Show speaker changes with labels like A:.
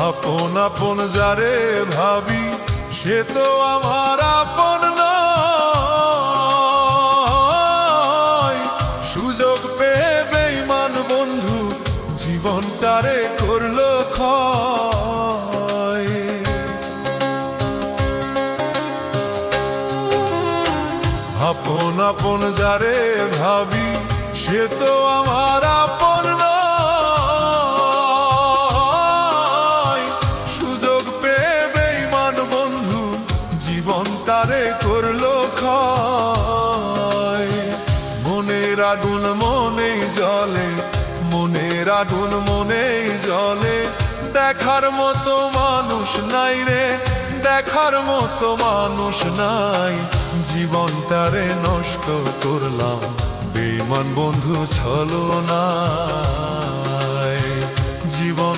A: আপন আপন যারে ভাবি সে তো আমার আপন নয়। সুযোগ পেয়ে বেঈমান বন্ধু জীবনটারে করলো ক্ষয়। আপন আপন যারে ভাবি সে তো আমার আপন নয়। সুযোগ পেয়ে বেঈমান বন্ধু জীবন তারে করলো ক্ষয়। মনের আগুন মনেই জ্বলে, মনের আগুন মনেই জ্বলে। দেখার মতো মানুষ নাই রে, দেখার মতো মানুষ নাই। জীবনটারে নষ্ট করলাম বেঈমান বন্ধু ছলনায়। জীবন